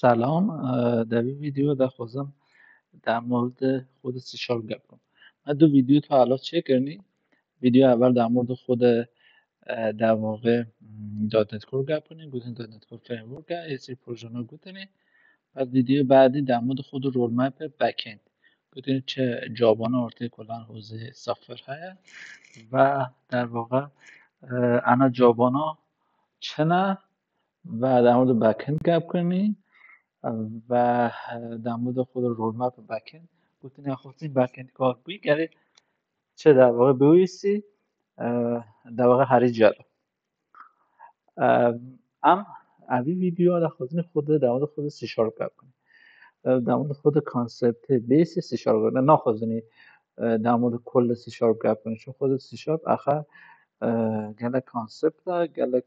سلام. در این ویدیو دخواستم در مورد خود سی شارپ گپ کنم. من دو ویدیو تا الان چک کردی. ویدیو اول در مورد خود در واقع دات نت کور گپ کنیم، گفتیم دات نت کور فریم ورک یه سری پروژه ها گفتیم. بعد ویدیو بعدی در مورد خود رول مپ بک اند گفتیم چه جابان ارته کلا حوزه سافر هست و در واقع انا جابانا چنه و در مورد بک اند گپ کنیم و در مورد خود رولمپ بکن گفتین خواستین بکن کار بگیری چه در واقع بویسی در واقع هری جلو ام اوی ویدیو در خواستین خود در مورد خود سی شارپ گپ کنیم در مورد خود کانسپت بیس سی شارپ نه خواستین در مورد کل سی شارپ گپ کنیم چون خود سی شارپ آخر گله کانسپت دا گله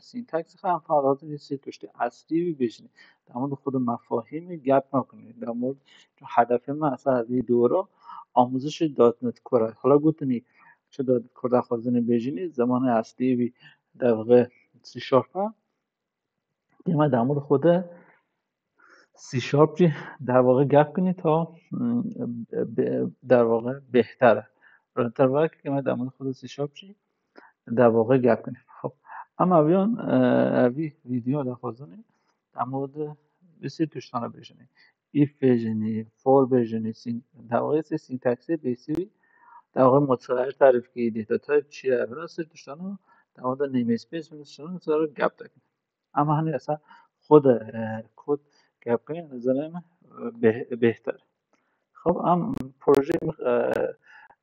سینتکس هم فعالات نیستی توشتی اصلی بیشنی در مورد خود مفاهیم گپ نکنید در مورد هدف من اصلا از این دوره آموزش دات نت کوره حالا گفتنی چه دات نت کور در خوازنه بیشنی زمان اصلی بی در واقع سی شارپ هم من در مورد خود سی شارپ در واقع گپ کنید تا در واقع بهتره رانتر وقت که من در مورد خود سی شارپ در واقع گپ کنیم. خب اما اوی ویدیو در خوازنه در مورد بسیار توشتانه بشنی ایف بشنی فور بشنی در واقع سینتکسی بیسی در واقع متغیر تعریف که دیتا تایپ چیه برای توشتانه در مورد نیم اسپیس میشنن سر گپ داریم اما همین اصلا خود کد گپ کنیم نظر من بهتر. خب ام پروژه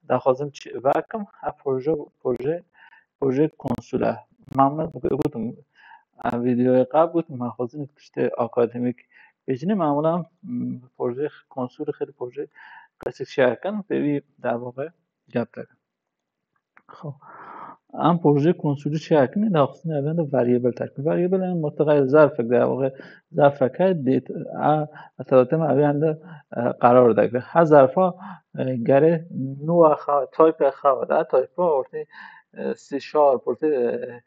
در خوازم وکم پروژه کنسوله معمولا گفتم ویدیو قبل گفتم من خواستم کشته آکادمیک بجنی معمولا پروژه کنسول خیلی پروژه قصد شرکن به در واقع گپ دارم. خب ام پروژه کنسولی شرکنی در خصوص ایونت وریبل تکمیل وریبل این متغیر ظرف در واقع ظرف که دیت اطلاعات معلومه قرار داره هر ظرفا گره نوع تایپ خواهد تایپ ارته سی شارپ ارته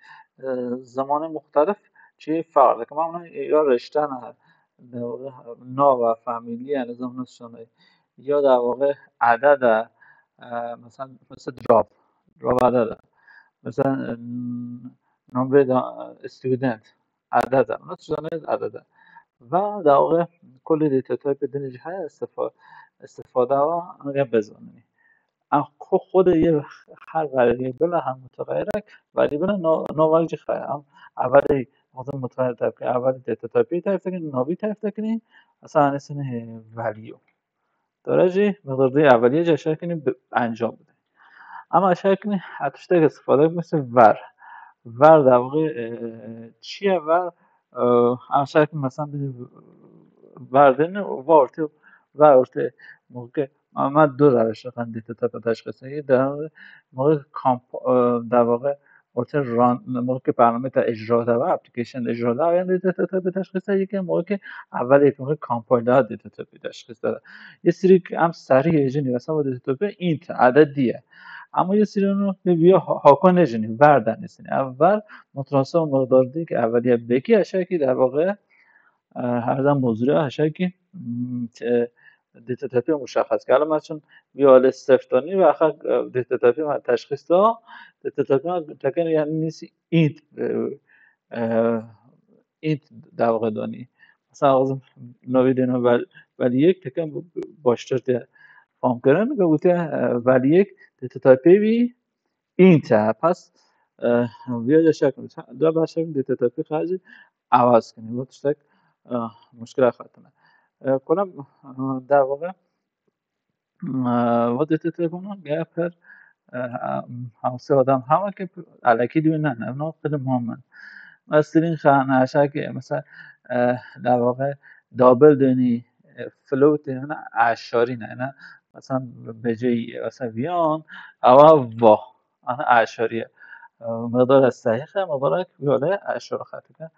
زمان مختلف چی فرق که معمولا یا رشته در واقع نا و فامیلی نظام نشونه یا در واقع عدد مثل جاب عدد مثلا نمبر استودنت عدد مثلا عدد و در واقع کل دیتا تایپ دنیج های استفاده و انگه بزنی خود یه هر وریبل هم متغیره وریبل نوالجی خواهی هم اولی مثلا متغیر تایپ کنی اولی دیتا تایپی تایپ کنی نوی تایپ کنی اصلا انسان ولیو درجه مقداری اولیه جشن کنی انجام بده اما اشاره کنی حتیش دیگه استفاده مثل ور در واقع چیه ور اشاره کنی مثلا بدیم وردن ورته موقع من دو روش دارم دیتا تایپ تشخیصی در موقع در واقع موقع که برنامه تا اجرا ده و اپلیکیشن اجرا ده آینده دیتا تایپ تشخیصی که موقع که اول یک موقع کامپایلر دیتا تایپ تشخیص داده یه سری هم سریع اجنی مثلا با دیتا تایپ اینت عددیه اما یه سری رو بیا هاکو نجنی وردن نیستین اول متناسب مقدار دی که اولیه بکی اشاره که در واقع هر زن موضوع اشاره که دیتا تایپی مشخص که الان من چون بیال استفدانی و آخر دیتا تایپی من تشخیص دا دیتا تایپی من تکن یعنی نیست اینت در واقع دانی مثلا آغازم نوی دینا ولی یک تکن باشتر ده فام کرن که بوده ولی یک دیتا تایپی بی اینت پس بیاد اشاره کنید دو باشه دیتا تایپی خارجی عوض کنید و تشتک مشکل خواهد کنم در واقع و دیتا تایپی گپ همسه آدم همه که علکی دوی نه اونا خیلی مهمن مثلا خانه اشاره که مثلا در واقع دابل دونی فلوت نه اعشاری نه مثلا به جای مثلا ویان او وا انا اعشاریه مقدار از صحیح مقدار ویاله اعشار خطی که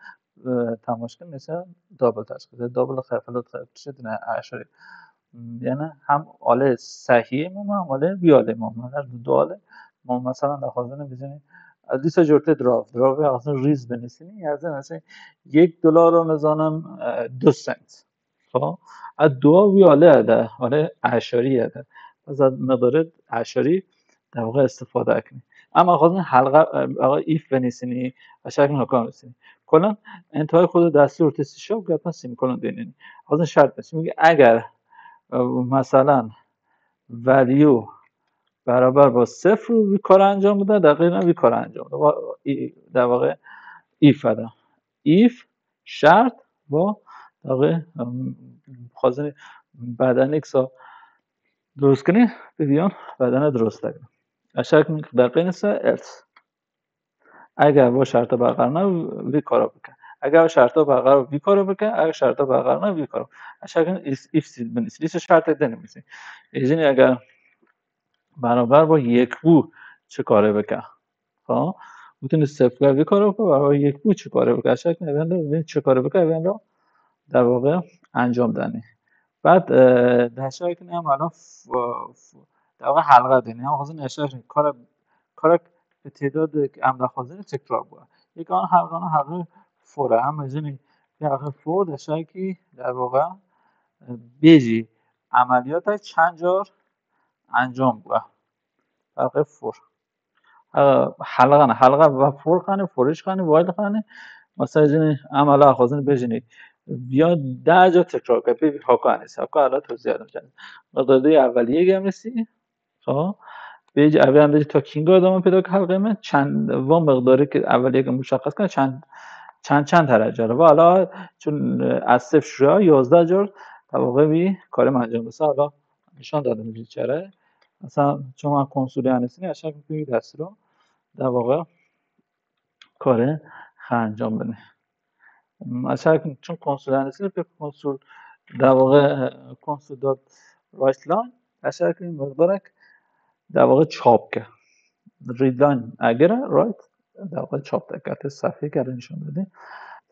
تماش کن مثلا دابل تشکیل دابل خفلوت شد نه اعشاری یعنی هم آله صحیح هم آله ویاله هر دو آله ما مثلا در خوازنه بزنیم دیسا جورته دراو اصلا ریز بنویسین یعنی مثلا $1 رو نزانم 2 سنت خب از دو ویاله ده حالا اعشاریه ده از مقدار اعشاری در واقع استفاده کنی اما خواستن حلقه آقا ایف بنویسین و شکل نکام بنویسین کلا انتهای خود دستور تست شاپ گفتن سیمیکولون دینین خواستن شرط بنویسین میگه اگر مثلا ولیو برابر با 0 وی کار انجام بده دقیقاً وی کار انجام بده در واقع ایف ده ایف شرط با در واقع خواستن بدن اکسا درست کنی بیان بدن درست کنی اشک دقیقاً نیست else اگر با شرط برقرار نه وی کارو بکن اگر شرط برقرار وی کارو بکن اگر شرط برقرار نه وی کارو اشک ایف سید بنویسی لیست شرط ده نمیسی یعنی اگر برابر با 1 بو چه کاره بکن خب میتونی صفر وی کارو بکن برابر 1 بو چه کاره بکن اشک نمیدونم چه کاره بکن اینا در واقع انجام دادن بعد داشته که هم الان در واقع حلقه دینی هم خواستن اشاره کار به تعداد عمل خواستن تکرار بود یک آن حلقه فوره هم مجنی حلقه فور داشته که در واقع بیجی عملیات چند جار انجام بود حلقه فور حلقه و فور خانه فورش خانه واید خانه مثلا جنی عمل خواستن بجنی بیا 10 جا تکرار کنید ببین هاکا نیست هاکا الان توضیح دادم مقدار اولیه گمرسی خب بیج اول تا کینگ آدم پیدا که حلقه من چند و مقداری که اولیه که مشخص کنه چند درجه رو و حالا چون از صفر شروع 11 جور در واقع بی کار انجام بسه حالا نشان دادم بیچاره مثلا چون من کنسولی هستم اشک میتونید دست رو در واقع کار انجام بده مثلا چون کنسول هستیم که کنسول در واقع کنسول داد رایت لاین اشاره کنیم مقدارک در واقع چاپ که رید لاین اگر رایت در واقع چاپ کرده صفحه که نشون داده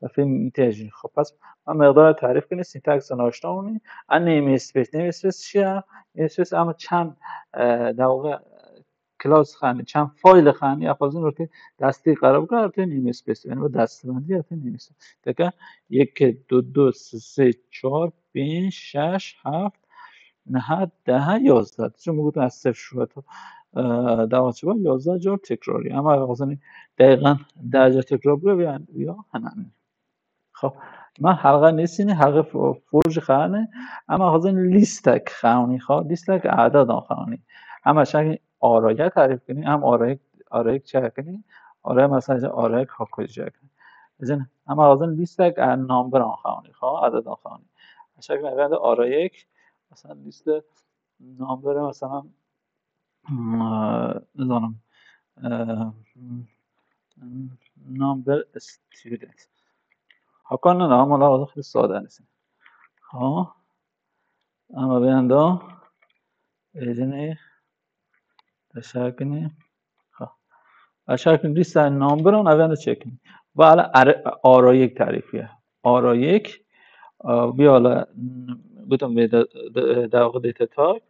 صفحه میتیجی خب پس من مقدار تعریف کنیم سینتکس آشنا کنیم ان نیم اسپیس چیه اسپیس اما چند در واقع کلاس خانی چند فایل خانی اپازون رو که دستی قرار بکنه البته نیم اسپیس یعنی با دستبندی البته نیم اسپیس دیگه 1 2 3 4 5 6 7 9 10 11 چون میگم از صفر شروع تا 12 11 جور تکراری اما مثلا دقیقاً 10 جور تکرار بگه یا همین خب من حلقه نیستین حلقه فرج خانه اما حاضر لیستک خانی خواه لیستک اعداد خانی اما شکل آرایه تعریف کنی هم آرایه چه کنی آرایه مثلا آرایه کاکوی چه کنی بزن اما حاضر لیستک نامبر خانی خواه عدد خانی شکل اول آرایه مثلا لیست نامبر مثلا نمیدونم نامبر استودنت هاکان نه هم حالا خیلی ساده نیست ها اما بیاندا ایجنی اشاکنی ها اشاکن لیست نامبر اون اولا چکنی و حالا آرا یک تعریفیه آرا یک بیالا گفتم در واقع دیتا تایپ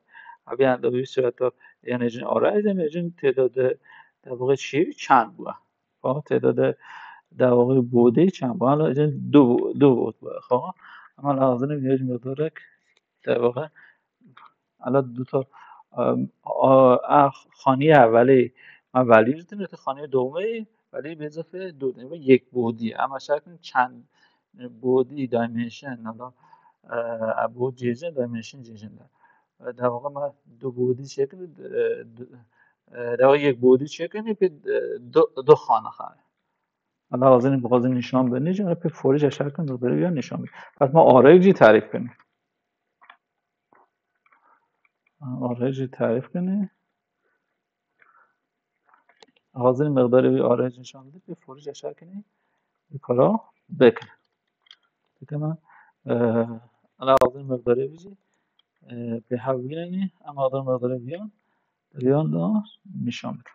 بیاندا به صورت یعنی ایجن آرا ایجن تعداد در واقع چی چند بود تعداد در واقع بوده چند بود حالا ایجن دو بود خب اما لازم یه مقدار در واقع الان دو تا خانه اولی من ولی میتونم خانه دومی ولی به اضافه دو و یک بودی اما شکل چند بودی دایمنشن الان بود جیجن دایمنشن جیجن در واقع من دو بودی شکل در واقع یک بودی شکل به دو خانه خواهد حالا لازم بخواد نشان بدیم چون به فوری اشاره کنیم رو بره یا نشان بدیم پس ما آرایجی تعریف کنیم آرایجی تعریف کنیم حاضر مقداری آرایج نشان بده به فوری اشاره کنیم این کارا بکنه دیگه من الان حاضر مقداری بیجی به هاویرنی اما حاضر مقداری بیان دا نشان بده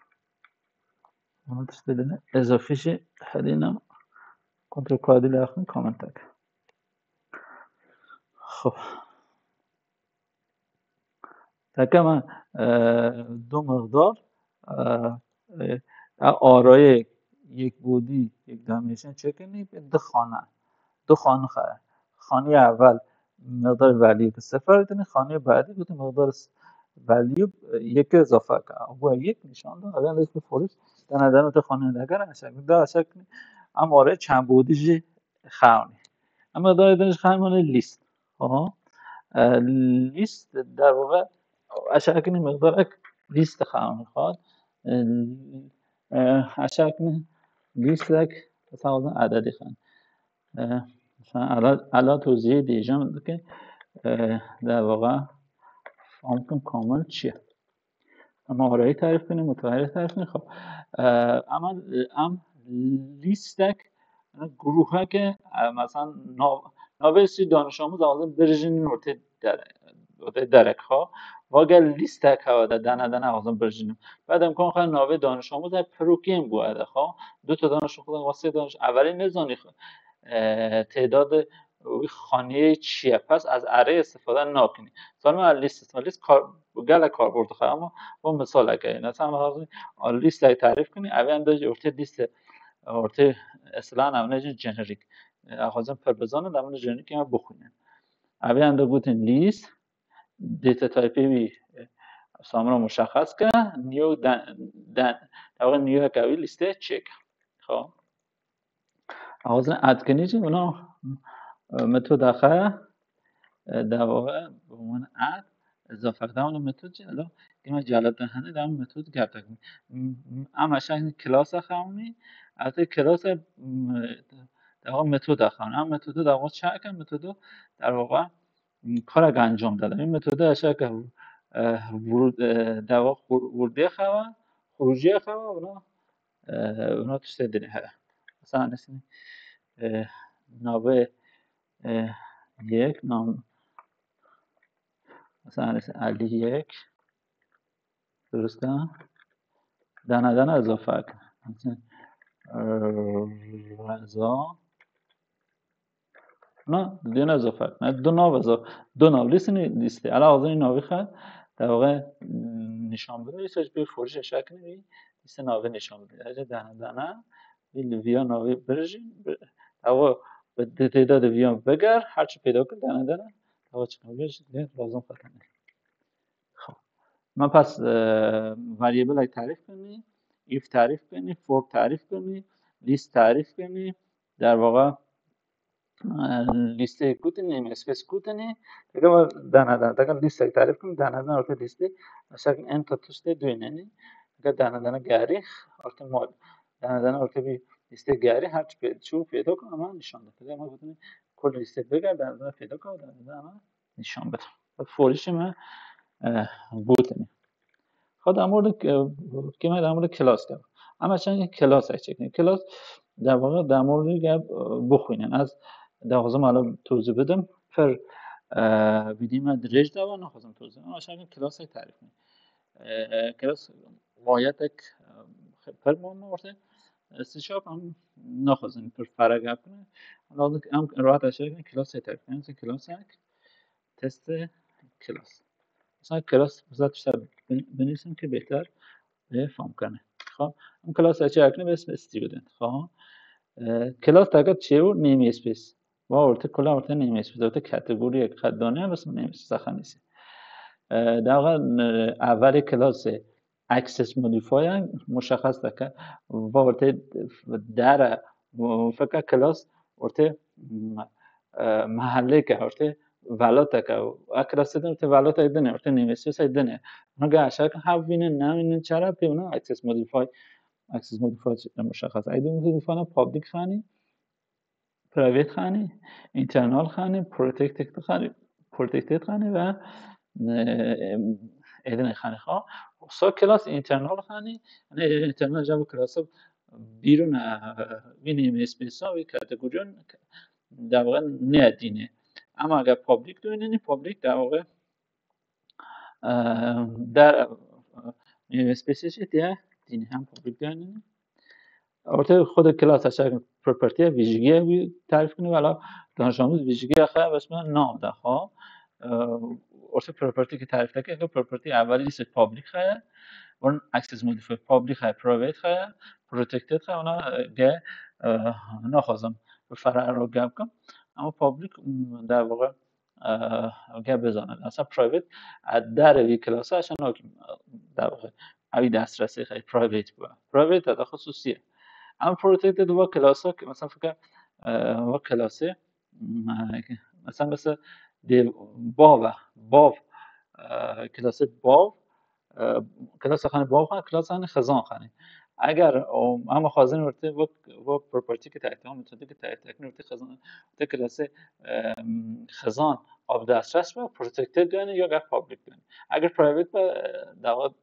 اما دست دلینه اضافیش هدینم کنترل کادی لاخن کامنت تک خب تکه من دو مقدار آرای یک بودی یک دایمنشن چک کنی به دو خانه خواهد خانه اول مقدار ولیو که صفر دینی خانه بعدی بود مقدار ولیو یک اضافه کنه و یک نشان داد اگر لیست فورش در تو خانه نگر اشک اما آرای چند بودی جی خواهی اما دایدنش خواهی لیست لیست در واقع اشکال مقدار لیست خواهم میخواد اشکال لیست مثلا عددی خواهم مثلا الان توضیح دیجم که در واقع فانکشن کامل چیه اما آرایی تعریف کنیم متغیر تعریف کنیم خب اما لیستک گروه که مثلا نویسی دانش آموز آموز برژن نورته درک ها و اگر لیستک ها دانه آموزان برژن بعد امکان خواهد نوی دانش آموز پروکیم بوده خواه دو تا دانش آموز واسه دانش اولی نزانی تعداد خانه چیه پس از اره استفاده نکنی سالم لیست گل کاربرد خواهد اما با مثال اگه مثلا لیست های تعریف کنی اوی اندازه ارته لیست ارته اصلا نمونه جنریک اخوازم پر بزانه نمونه جنریک که ما بخونیم اوی اندازه بودین لیست دیتا تایپی بی سامرا مشخص که نیو در واقع نیو هکوی لیسته چک خب اخوازم اد کنی چی اونا متد آخر در واقع به عنوان اد اضافه کردن اون متد چی الان که ما جلب دهنده در اون متد گرد کنیم اما شاید کلاس خواهمی از کلاس در واقع متد خواهیم هم متد در واقع چه کن متد در واقع کار انجام دادم این متد اشیا که در واقع ورده خواهم خروجی خواهم اونا تو سه دنه هست مثلا نسیم ناوه یک نام مثلا علی یک درسته دانه اضافه کن مثلا رضا نه دیگه اضافه کن دو ناو لیسته الان آزاد این ناوی خواهد در واقع نشان بده لیستش به فورش اشاره کنید لیست ناوی نشان بده اجا دانه این ویا ناوی برژین در واقع به تعداد ویا بگر هرچی پیدا کن دانه در واقع چکن برژین لازم خواهد خب من پس وریبل های تعریف کنی ایف تعریف کنی فور تعریف کنی لیست تعریف کنی در واقع لیست کوتنی نیم اسپیس کوتنی دیگه دانه لیست های تعریف کنی دانه ارته لیسته مثلا ان تا توسته دویننی دیگه دانه گاری ارته مود دانه ارته بی لیست گاری هرچی پیدا کنم من نشان بده دیگه ما بتونیم کل لیست بگر دانه پیدا کنم دانه نشان بده فوریش من بوتنی خب در مورد که من در مورد کلاس کردم اما چند کلاس هست چکنیم کلاس در واقع در مورد بخوینن از در واقع الان توضیح بدم پر ویدیم درج دوا نخواستم توضیح بدم اما کلاس های تعریف کنیم کلاس واید یک پر مهم ورده سی شاپ هم نخواستم پر فرق کنیم الان هم راحت اشاره کنیم کلاس های تعریف کنیم کلاس یک تست کلاس مثلا کلاس بذات بیشتر بنویسیم که بهتر فهم کنه خب اون کلاس چه کنه به اسم استودنت خب کلاس تاگه چیو نیم اسپیس و ارته کلا ارته نیم اسپیس ارته کاتگوری یک خدانه هم اسم نیم اسپیس سخن نیست در واقع اول کلاس اکسس مودیفای مشخص که و ارته در فکر کلاس ارته محله که ارته ولات که اکراس دن ارته ولات ایدن ارته نیم اسپیس ایدن نگه اشاره که هاوینه نمینه چرا پیونا اکسس مودیفای مشخص ایدن مودیفای پابلیک خانی پرایوت خانی اینترنال خانی پروتکتد خانی و ایدن خانی خواه سا کلاس اینترنال خانی اینترنال جاب کلاس بیرون وینیم اسپیس ها و کاتگوریون در واقع ندینه اما اگر پابلیک دوینه پابلیک در واقع در اسپیسیش دینه هم پابلیک دوینه البته خود کلاس اشاره پراپرتی ویژگی تعریف کنیم ولی دانش آموز ویژگی آخر اسم نام ده ها البته پراپرتی که تعریف کنیم که پراپرتی اولی لیست پابلیک خواهد ون access modify public های private های protected های اونا گه نخواستم به فرع رو گم کن اما public در واقع گه بزنن اصلا private در وی کلاس عشان در واقع اوی دسترسی خیلی private بود private در خصوصیه اما protected و کلاس ها که مثلا فکر و کلاسه مثلا باو کلاس باو کلاس خانه باو خانه کلاس خانه خزان خانه اگر اما خازن ورته و پروپرتی که تحت هم متوده که تحت ورته خزان ورته کلاس خزان آب دسترس و پروتکتد دونه یا گفت پابلیک دونه اگر پرایوت با دوا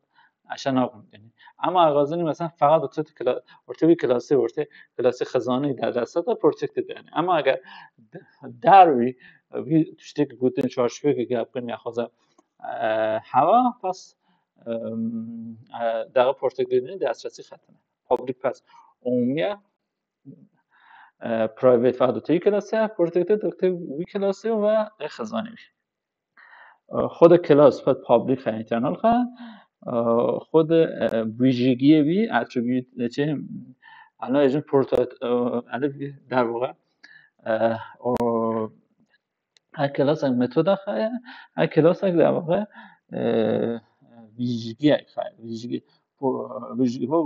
عشان آب دونه اما اغازنی مثلا فقط ورته ورته کلاس خزانه در دسته تا پروتکتد دونه اما اگر دروی تشتی که گوتن چارشوی که گپ کنی اخوازه هوا پس در پروتکتد دسترسی ختمه پابلیک پس عمومیه پرایوت فقط دوتایی کلاسه پروتکتد دوتایی وی کلاسه و خزانه میشه خود کلاس فقط پابلیک خواهد اینترنال خواهد خود ویژگی وی اتریبیوت چه الان ایجن در واقع هر کلاس یک متد خواهد هر کلاس یک در واقع ویژگی خواهد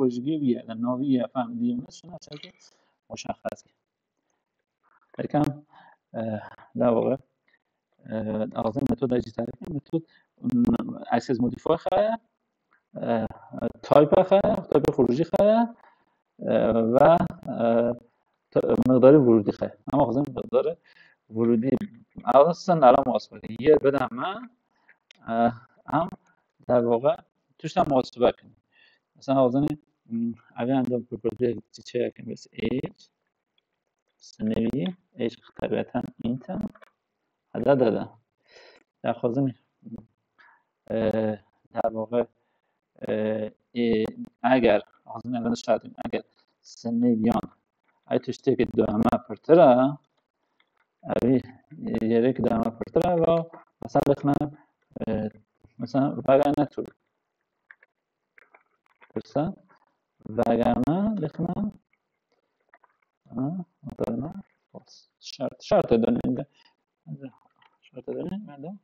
ویژگی ویه در ناوی فهمیدی مثلا که مشخص یکم در واقع آغازن متد اجی تعریف متد اکسس مودیفای خواهد تایپ خواهد تایپ خروجی خواهد و مقدار ورودی خواهد اما آغازن مقدار ورودی اصلا نرم محاسبه یه بدم من هم در واقع توش هم محاسبه کنیم مثلا آغازن اوی اندام پروپرتی چه کنیم بس ایج سنوی ایج طبیعتا اینتن عدد داده در خازن در واقع اگر آغازن اول شدیم اگر سنویان ای تشتی که دو همه پرتره اوی یه که دو همه پرتره و مثلا بخنم مثلا وگرنه طول درسته وگرنه بخنم مطالعه شرط دانه شرط دانه مردم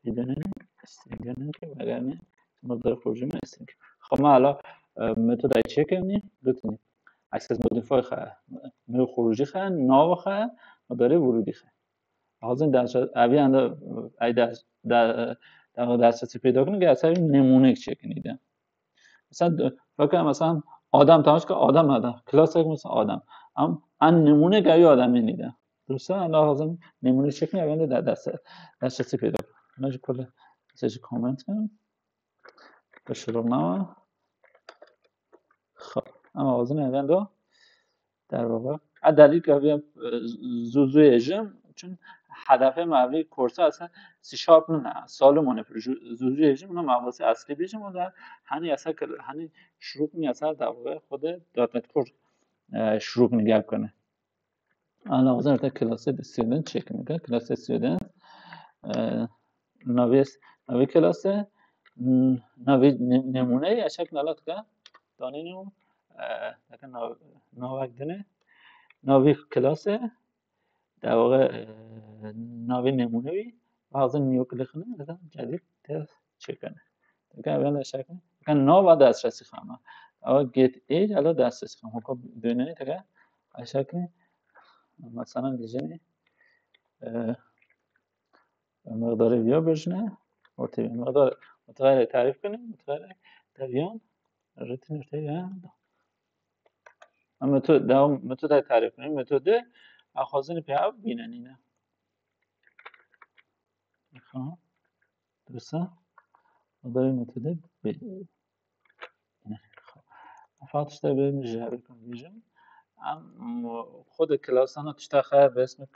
دیدنه استینگرنه که وگرنه مقدار خروجی من استینگ خب ما الان متد ای چه کنیم بتونیم اکسس مودیفای خواه نوع خروجی خواه ناو خواه مقدار ورودی خواه حاضر درصد اوی انده ای در دسترسی پیدا کنیم که اصلا نمونه چه کنیده مثلا فکر مثلا آدم تماش که آدم نداره کلاس یک مثلا آدم اما ان نمونه گاهی آدم نیده درسته الله حاضر نمونه چه کنیم اوی در دسترسی پیدا کنیم نجی کل مسیج کامنت کنیم به شروع ما خب اما حاضر اوی در واقع دلیل که بیام زوزوی اجم چون هدف مبنی کورس اصلا سی شارپ نه سالمونه زوزوی اجم اونا مباحث اصلی بیشم و در هنی اصلا هنی شروع می اصلا در واقع خود دات نت کورس شروع نگاه کنه الان واسه تا کلاس استودنت چک میکنه کلاس استودنت نوی کلاس نوی نمونه اشک نالات که دانینو نوک دنه ناوی کلاس در واقع ناوی نمونه بی و حاضر نیو کلیک کنه مثلا جدید تست چک کنه دیگه اول اشاره کنه که ناو و دسترسی خواهم اما گیت ایج الان دسترسی خواهم حکم دونه دیگه اشاره کنه مثلا دیجنی مقدار ویا برژنه مقدار متغیر تعریف کنیم متغیر دویان رتین ارتیان متد تعریف کنیم متد اخوازن پیاب بینن اینه خب درسته مقدار متد فقط اشتباه بریم جعبه کنیم خود کلاس ها تشتخه به اسم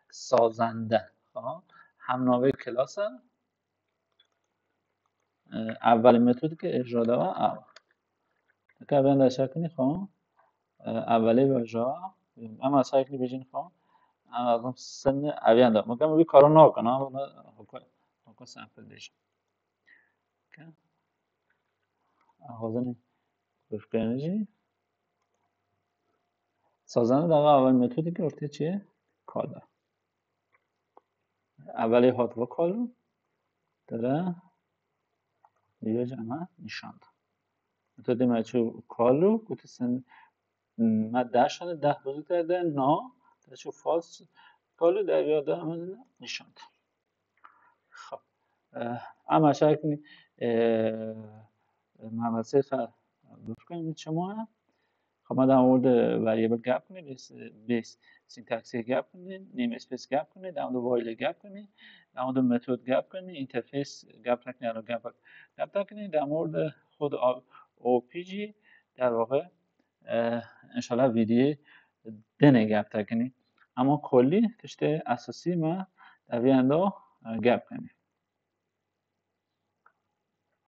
سازنده هم نوع کلاس اولین متدی که اجرا داره که اول داشته کنی خب اولی باجا اما اصلا اکنی بیجین خب اما سن اویان داره مگه موی کارو نکنم حکم سمپل دیشن آغازن گفتگوی سازنده در اول متدی که ارتیا چیه؟ کالا اولی هاتوا کالو داره یه جمعه نشاند متد مچو کالو گوتی سن ما داشتن ده بزرگتر نا داشو فالس کالو در یاد نشاند خب اما شکلی مبحث گفتگوی شما خب ما در مورد وریبل گپ کنیم بیس سینتکسی گپ کنیم نیم اسپیس گپ کنیم در مورد وایل گپ کنیم در مورد متد گپ کنیم اینترفیس گپ تکنیم رو گپ کنیم در مورد خود او پی جی در واقع انشالله ویدیو دنه گپ تکنیم اما کلی تشت اساسی ما در ویندا گپ کنیم